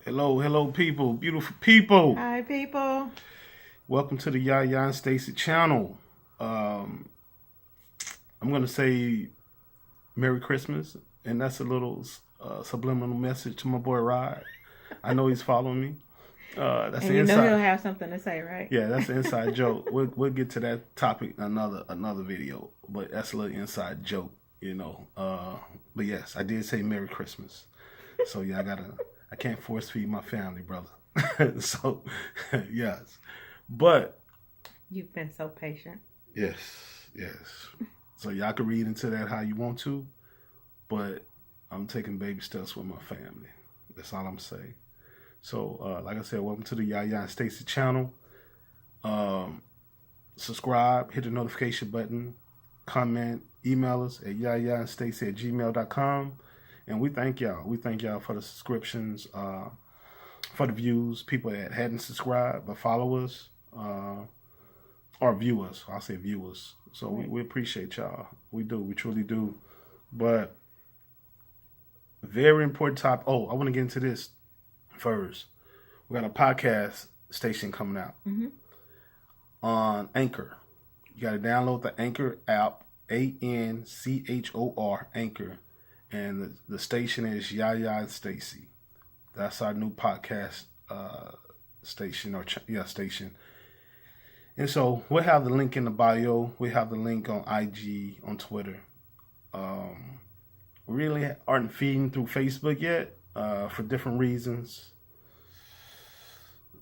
Hello, people, beautiful people. Hi, people. Welcome to the Yaya and Stacy channel. I'm gonna say Merry Christmas, and that's a little subliminal message to my boy Rod. I know he's following me. That's And the you inside. know he'll have something to say, right? Yeah, that's an inside joke. We'll get to that topic in another video, but that's a little inside joke, you know. But yes, I did say Merry Christmas. So yeah, I can't force feed my family, brother. So yes, but You've been so patient. yes. So y'all can read into that how you want to, but I'm taking baby steps with my family. That's all I'm saying. So like I said, welcome to the Yaya and Stacy channel. Subscribe, hit the notification button, comment, email us at yayaandstacy@gmail.com. And we thank y'all. We thank y'all for the subscriptions, for the views, people that hadn't subscribed but follow us, or view us. I'll say view us. So we appreciate y'all. We do. We truly do. But very important topic. Oh, I want to get into this first. We got a podcast station coming out on Anchor. You got to download the Anchor app, ANCHOR, Anchor. And the station is Yaya and Stacy. That's our new podcast station station. And so we'll have the link in the bio. We have the link on IG, on Twitter. We really aren't feeding through Facebook yet for different reasons.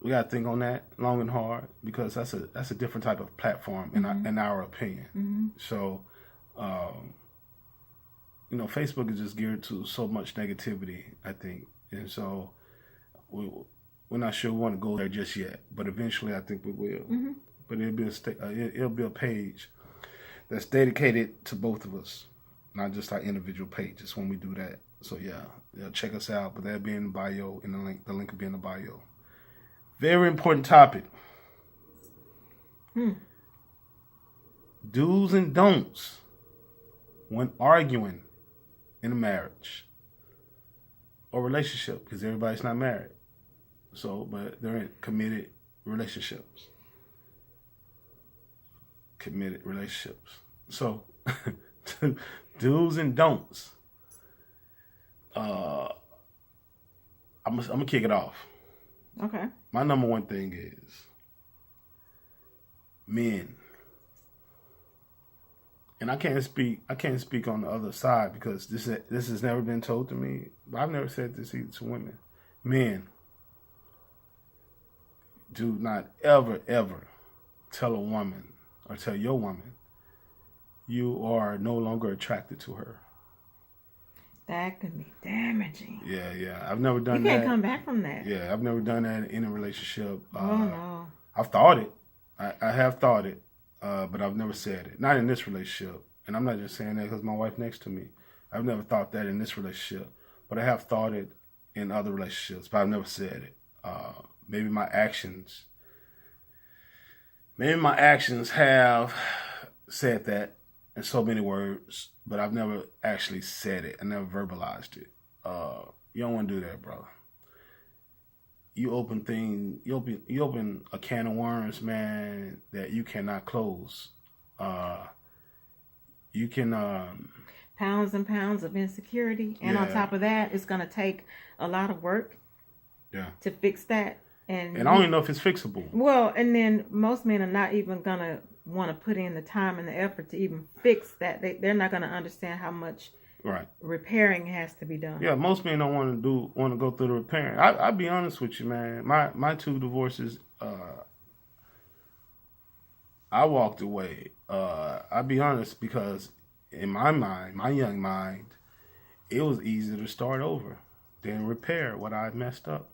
We got to think on that long and hard because that's a different type of platform in our opinion. So. You know, Facebook is just geared to so much negativity, I think. And so we're not sure we want to go there just yet. But eventually I think we will. But it'll be a page that's dedicated to both of us, not just our individual pages when we do that. So yeah, check us out. But that'll be in the bio, in the link. The link will be in the bio. Very important topic. Do's and don'ts when arguing in a marriage or relationship, because everybody's not married. So, but they're in committed relationships. So, do's and don'ts. I'm gonna kick it off. Okay. My number one thing is men. And I can't speak on the other side because this has never been told to me. But I've never said this either to women. Men, do not ever tell a woman or tell your woman you are no longer attracted to her. That could be damaging. Yeah. I've never done that. You can't come back from that. Yeah, I've never done that in a relationship. Oh no. I've thought it. I have thought it. But I've never said it. Not in this relationship. And I'm not just saying that because my wife next to me. I've never thought that in this relationship. But I have thought it in other relationships. But I've never said it. Maybe my actions have said that in so many words. But I've never actually said it. I never verbalized it. You don't want to do that, brother. You open a can of worms, man, that you cannot close. You can pounds and pounds of insecurity, and on top of that, it's gonna take a lot of work. Yeah. To fix that, and I don't even know if it's fixable. Well, and then most men are not even gonna want to put in the time and the effort to even fix that. They're not gonna understand how much. Right. Repairing has to be done. Yeah, most men don't want to go through the repairing. I'll be honest with you, man. My two divorces, I walked away. I'll be honest because in my mind, my young mind, it was easier to start over than repair what I messed up.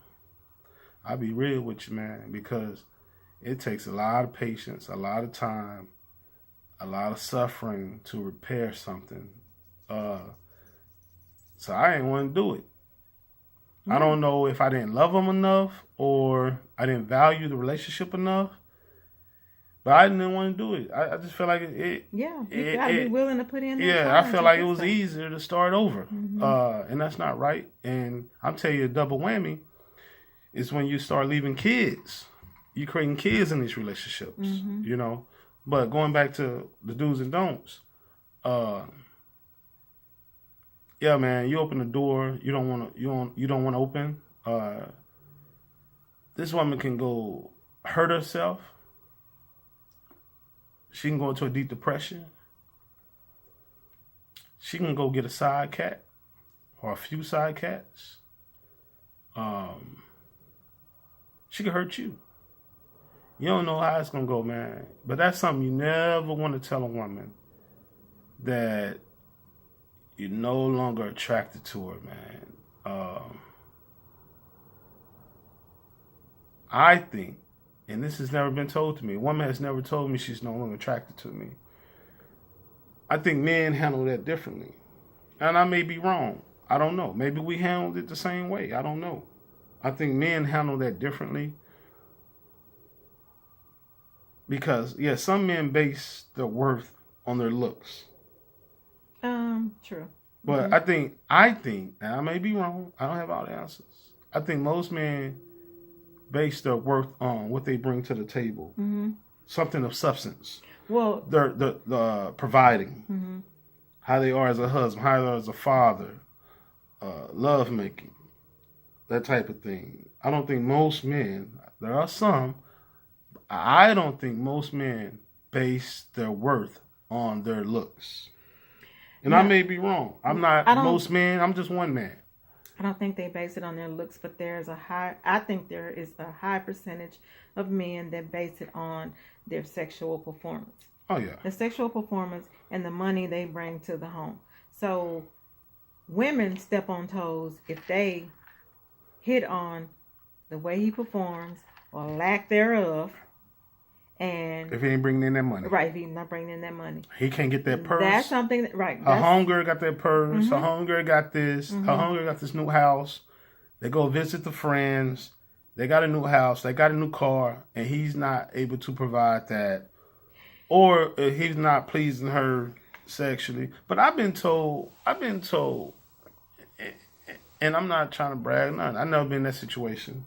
I'll be real with you, man, because it takes a lot of patience, a lot of time, a lot of suffering to repair something. So I didn't want to do it. I don't know if I didn't love him enough or I didn't value the relationship enough, but I didn't want to do it. I just feel like it. Yeah, you gotta be willing to put in. Yeah, I feel like it was easier to start over, and that's not right. And I'm telling you, a double whammy. is when you start leaving kids. You creating kids in these relationships, you know. But going back to the do's and don'ts, yeah, man, you open the door, you don't want to open. This woman can go hurt herself. She can go into a deep depression. She can go get a side cat or a few side cats. She can hurt you. You don't know how it's going to go, man. But that's something you never want to tell a woman, that you're no longer attracted to her, man. I think, and this has never been told to me, a woman has never told me she's no longer attracted to me. I think men handle that differently. And I may be wrong. I don't know. Maybe we handled it the same way. I don't know. I think men handle that differently. Because, yeah, some men base their worth on their looks. True. But I think, and I may be wrong, I don't have all the answers. I think most men base their worth on what they bring to the table. Something of substance. Well, they're providing. How they are as a husband, how they are as a father, love making, that type of thing. I don't think most men, there are some, I don't think most men base their worth on their looks. And I may be wrong. I'm not most men. I'm just one man. I don't think they base it on their looks, but I think there is a high percentage of men that base it on their sexual performance. Oh, yeah. The sexual performance and the money they bring to the home. So women step on toes if they hit on the way he performs or lack thereof. And if he ain't bringing in that money. Right, if he's not bringing in that money. He can't get that purse. That's something, right. Her homegirl got that purse. Her homegirl got this. Her homegirl got this new house. They go visit the friends. They got a new house. They got a new car. And he's not able to provide that. Or he's not pleasing her sexually. But I've been told, and I'm not trying to brag, nothing. I've never been in that situation.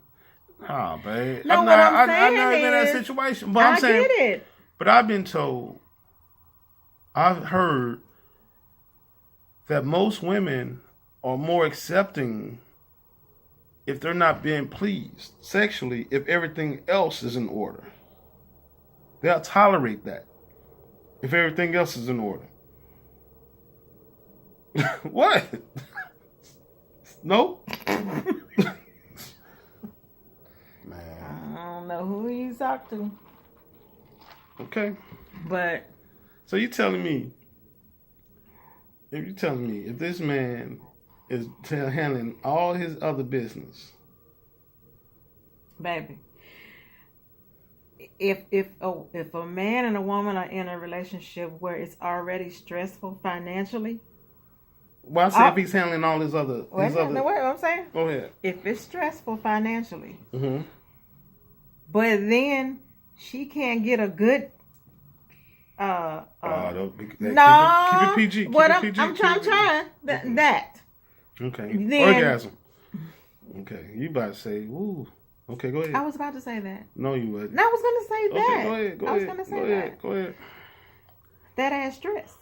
Oh, babe. No, I've never been in that situation. But I'm saying, get it. But I've been told, I've heard that most women are more accepting if they're not being pleased sexually, if everything else is in order. They'll tolerate that if everything else is in order. What? No? I don't know who you talk to. Okay. But so you're telling me if this man is handling all his other business, baby, if a man and a woman are in a relationship where it's already stressful financially. Well, I say if he's handling all his other. Wait, what I'm saying? Go ahead. If it's stressful financially, but then she can't get a good. No. Keep it PG. I'm trying that. Okay. Then, orgasm. Okay. You about to say, ooh. Okay, go ahead. I was about to say that. No, you wasn't. No, I was going to say that. Okay, go ahead. I was going to say that. Go ahead. That adds stress.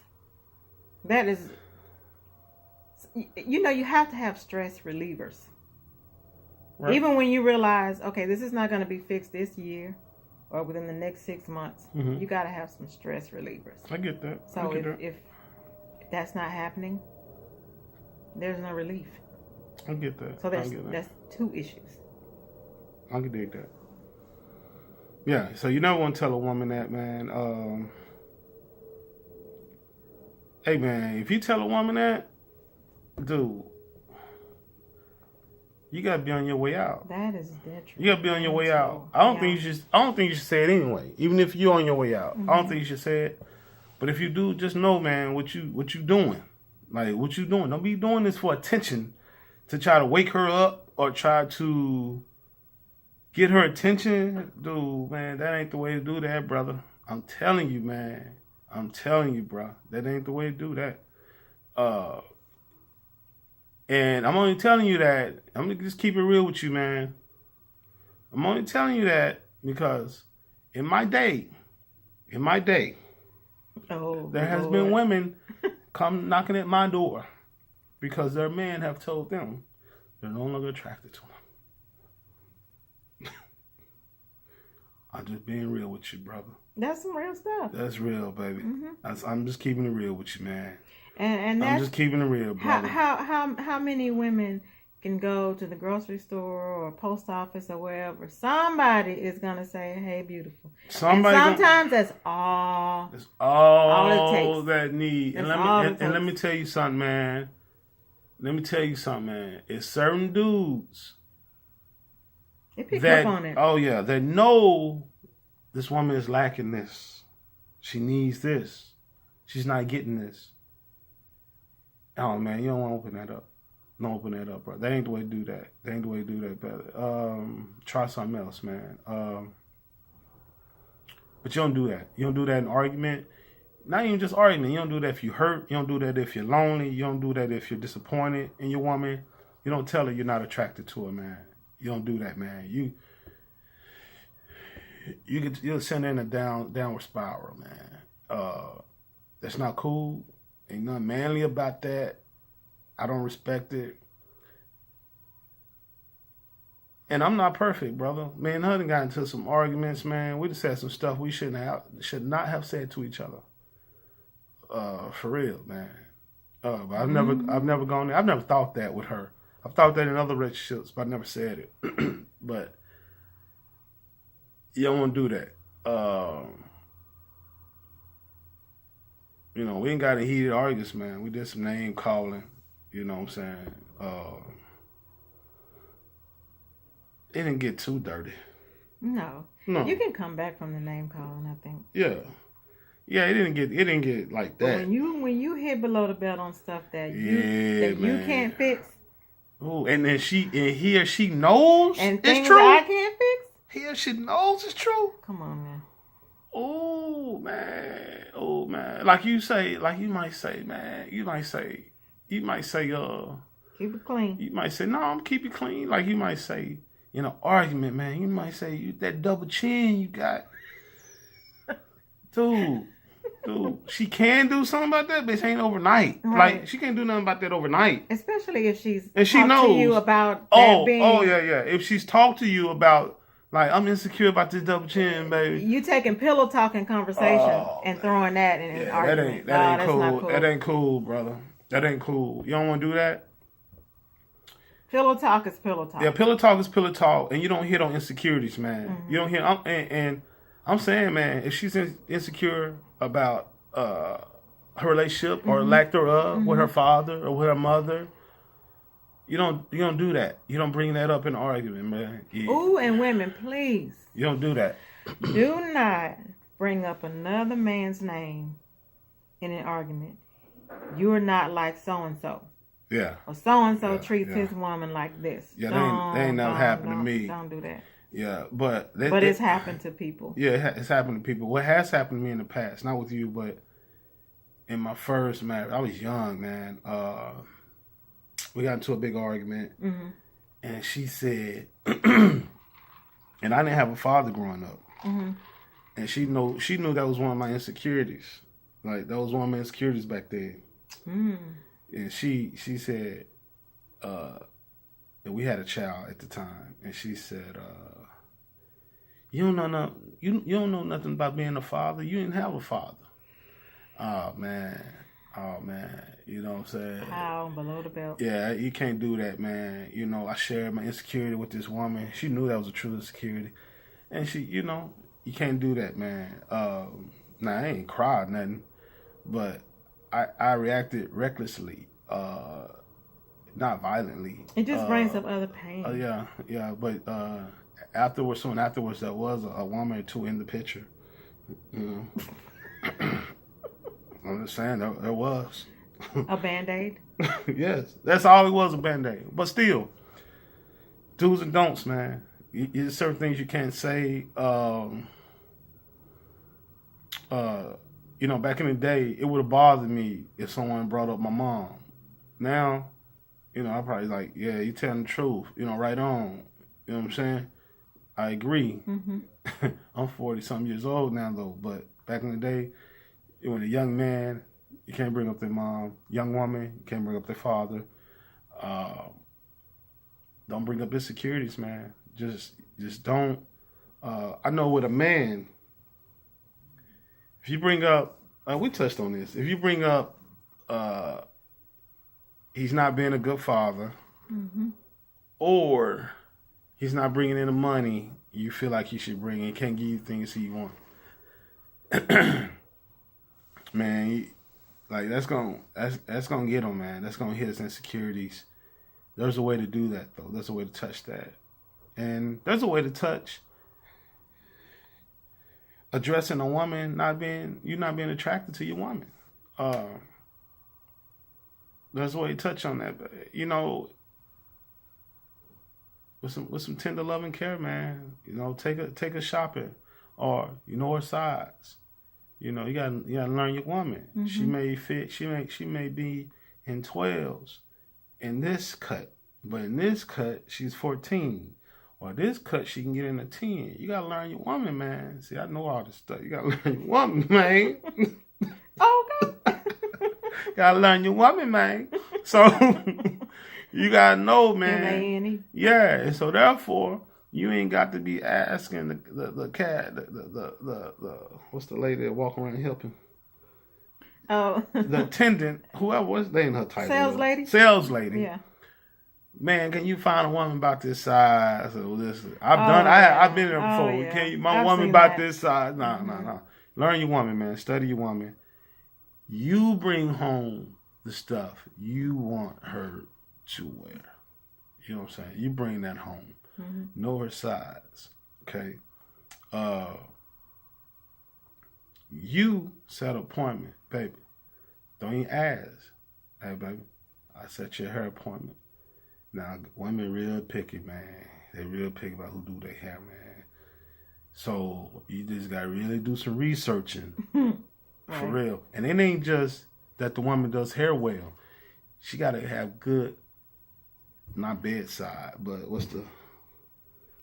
That is, you have to have stress relievers. Right. Even when you realize, okay, this is not going to be fixed this year or within the next 6 months, you got to have some stress relievers. I get that. So if that's not happening, there's no relief. I get that. So that's two issues. I can dig that. Yeah, so you never want to tell a woman that, man. Hey, man, if you tell a woman that, dude, you gotta be on your way out. That is detrimental. You gotta be on your way out. I don't think you should say it anyway. Even if you're on your way out, I don't think you should say it. But if you do, just know, man, what you doing. Like, what you doing? Don't be doing this for attention, to try to wake her up or try to get her attention. Dude, man, that ain't the way to do that, brother. I'm telling you, man. I'm telling you, bro. That ain't the way to do that. And I'm only telling you that. I'm going to just keep it real with you, man. I'm only telling you that because in my day, there has been women come knocking at my door because their men have told them they're no longer attracted to them. I'm just being real with you, brother. That's some real stuff. That's real, baby. Mm-hmm. I'm just keeping it real with you, man. And I'm just keeping it real, brother. How many women can go to the grocery store or post office or wherever? Somebody is gonna say, "Hey, beautiful." Somebody. And sometimes that's all. That's all it takes. that need. That's And let me tell you something, man. It's certain dudes. They pick up on it. Oh yeah, they know this woman is lacking this. She needs this. She's not getting this. Oh man, you don't want to open that up. Don't open that up, bro. That ain't the way to do that. Brother. Try something else, man. But you don't do that. You don't do that in argument. Not even just argument. You don't do that if you're hurt. You don't do that if you're lonely. You don't do that if you're disappointed in your woman. You don't tell her you're not attracted to her, man. You don't do that, man. You'll send her in a downward spiral, man. That's not cool. Ain't nothing manly about that. I don't respect it. And I'm not perfect, brother. Me and her done got into some arguments, man. We just said some stuff we should not have said to each other. For real, man. But I've never gone there. I've never thought that with her. I've thought that in other relationships, but I never said it. But you don't want to do that. You know, we ain't got a heated arguments, man. We did some name calling. You know what I'm saying? It didn't get too dirty. No. You can come back from the name calling, I think. Yeah. Yeah, it didn't get like that. But when you hit below the belt on stuff that you can't fix. Oh, and then he or she knows and it's things true. I can't fix. He or she knows it's true. Come on, man. Oh man. Like you might say, keep it clean. You might say, no, I'm keep it clean. Like you might say, in an argument, man, you might say that double chin you got. Dude, she can do something about that, but it ain't overnight. Right. Like she can't do nothing about that overnight. Especially if she's she knows to you about that being. Oh yeah. If she's talked to you about like I'm insecure about this double chin, baby. You taking pillow talking conversation and throwing that in an argument. That ain't cool. That ain't cool, brother. That ain't cool. You don't want to do that. Pillow talk is pillow talk. Yeah, pillow talk is pillow talk, and you don't hit on insecurities, man. Mm-hmm. You don't hit. And I'm saying, man, if she's insecure about her relationship or lack thereof with her father or with her mother, you don't do that. You don't bring that up in an argument, man. Yeah. Ooh, and women, please. You don't do that. Do not bring up another man's name in an argument. You're not like so and so. Yeah. Or so and so treats his woman like this. Yeah, that ain't never happened to me. Don't do that. Yeah, but it's happened to people. Yeah, it's happened to people. What has happened to me in the past, not with you, but in my first marriage, I was young, man. We got into a big argument, and she said, and I didn't have a father growing up, and she knew that was one of my insecurities. Like that was one of my insecurities back then. And she said, and we had a child at the time, and she said, you don't know nothing about being a father. You didn't have a father. Oh man, you know what I'm saying? How below the belt? Yeah, you can't do that, man. You know, I shared my insecurity with this woman. She knew that was a true insecurity, and she, you can't do that, man. Now I ain't cried nothing, but I reacted recklessly, not violently. It just brings up other pain. Yeah, but soon afterwards, there was a woman or two in the picture. You know, I'm just saying there was a Band-Aid. Yes, that's all it was, a Band-Aid. But still, do's and don'ts, man. There's certain things you can't say. Back in the day, it would have bothered me if someone brought up my mom. Now, I probably like, yeah, you telling the truth. Right on. You know what I'm saying? I agree. Mm-hmm. I'm 40-something years old now, though. But back in the day, when a young man, you can't bring up their mom. Young woman, you can't bring up their father. Don't bring up insecurities, man. Just don't. I know with a man, if you bring up, we touched on this. If you bring up, he's not being a good father, Mm-hmm. or he's not bringing in the money you feel like he should bring in, can't give you things he wants. Man, like that's gonna get him, man. That's gonna hit his insecurities. There's a way to do that, though. There's a way to touch that, and there's a way to touch addressing a woman not being attracted to your woman. There's a way to touch on that, but with some tender love and care, man. Take her shopping, or her size. You gotta learn your woman. Mm-hmm. She may fit. She may be in 12s in this cut, but in this cut she's 14. Or this cut she can get in a 10. You gotta learn your woman, man. See, I know all this stuff. You gotta learn your woman, man. Okay. Gotta learn your woman, man. So you gotta know, man. M-A-N-E. Yeah, and so therefore you ain't got to be asking the cat, the what's the lady that walk around helping? Oh. The attendant, whoever was they in her title. Sales lady. Yeah. Yeah. Man, can you find a woman about this size? Or this? I've been there before. Yeah. Can you, my I've woman seen about that. this size? No. Learn your woman, man. Study your woman. You bring home the stuff you want her to wear. You know what I'm saying? You bring that home. Mm-hmm. Know her size. Okay. You set an appointment, baby. Don't even ask. Hey, baby, I set your hair appointment. Now, women real picky, man. They real picky about who do their hair, man. So you just got to really do some researching. Right. For real. And it ain't just that the woman does hair well. She got to have good, not bedside, but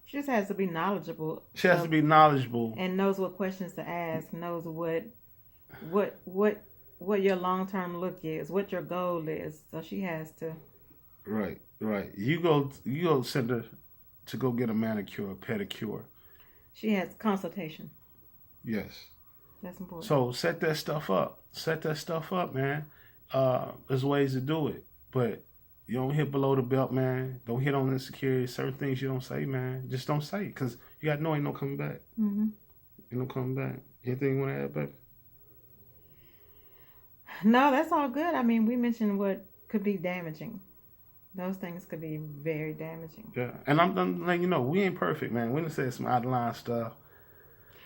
She just has to be knowledgeable. She has to be knowledgeable. And knows what questions to ask, knows what your long-term look is, what your goal is. So she has to. Right. You go send her to go get a manicure, a pedicure. She has consultation. Yes. That's important. So set that stuff up, man. There's ways to do it, but you don't hit below the belt, man. Don't hit on insecurities. Certain things you don't say, man. Just don't say it, because you got to know ain't no coming back. Mm-hmm. Ain't no coming back. Anything you want to add, baby? No, that's all good. I mean, we mentioned what could be damaging. Those things could be very damaging. Yeah, and I'm letting you know, we ain't perfect, man. We done said some out of line stuff.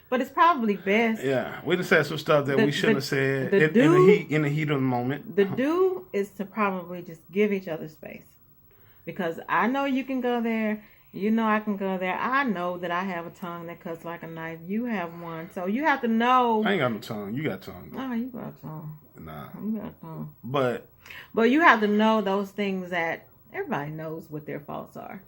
But it's probably best. Yeah, we done said some stuff that we shouldn't have said in the heat of the moment. The do is to probably just give each other space. Because I know you can go there. You know I can go there. I know that I have a tongue that cuts like a knife. You have one. So you have to know. I ain't got no tongue. You got tongue. Oh, you got a tongue. Nah. You got a tongue. But you have to know those things that everybody knows what their faults are.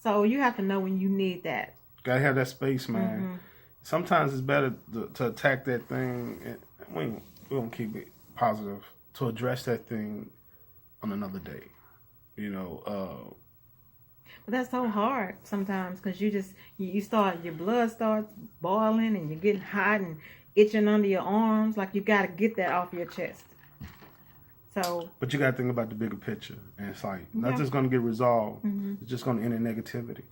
So you have to know when you need that. Gotta have that space, man. Mm-hmm. Sometimes it's better to attack that thing. And we don't keep it positive. To address that thing on another day. But that's so hard sometimes, because your blood starts boiling and you're getting hot and itching under your arms. Like you got to get that off your chest. So. But you got to think about the bigger picture. And it's like, not just going to get resolved. Mm-hmm. It's just going to end in negativity.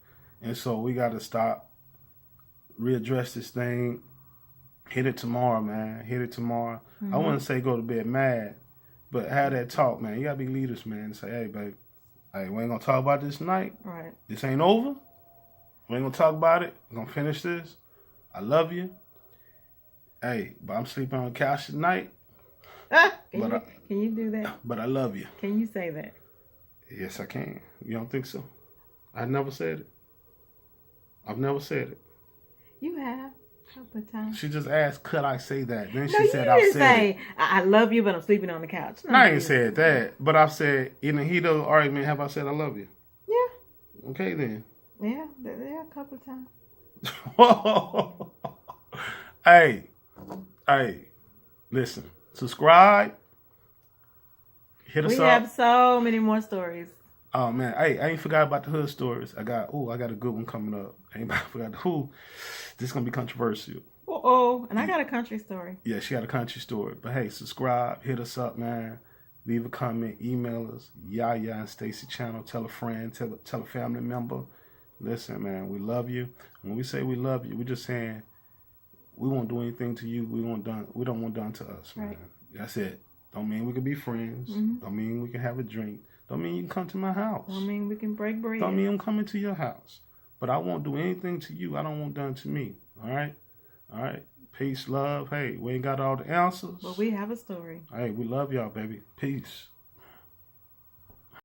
And so we got to stop, readdress this thing, hit it tomorrow, man. Hit it tomorrow. Mm-hmm. I wouldn't say go to bed mad, but have that talk, man. You got to be leaders, man. And say, hey, babe, we ain't going to talk about this tonight. Right. This ain't over. We ain't going to talk about it. We're going to finish this. I love you. Hey, but I'm sleeping on the couch tonight. Can you do that? But I love you. Can you say that? Yes, I can. You don't think so? I never said it. I've never said it. You have a couple of times. She just asked, could I say that? Then No, she said, you I didn't said say, it. I love you, but I'm sleeping on the couch. No, I ain't said that. But I've said, in the heat of the argument, have I said I love you? Yeah. Okay, then. Yeah, a couple of times. Hey, listen, subscribe, hit us We up. have so many more stories. Oh man, hey, I ain't forgot about the hood stories. I got a good one coming up. I ain't forgot who. This is gonna be controversial. And I got a country story. Yeah, she got a country story. But hey, subscribe, hit us up, man. Leave a comment, email us, Yaya and Stacy channel. Tell a friend, tell a family member. Listen, man, we love you. When we say we love you, we're just saying we won't do anything to you. We don't want done to us, man. Right. That's it. Don't mean we can be friends. Mm-hmm. Don't mean we can have a drink. Don't mean you can come to my house. Don't mean we can break bread. Don't mean I'm coming to your house. But I won't do anything to you I don't want done to me. All right? All right? Peace, love. Hey, we ain't got all the answers. But we have a story. Hey, we love y'all, baby. Peace.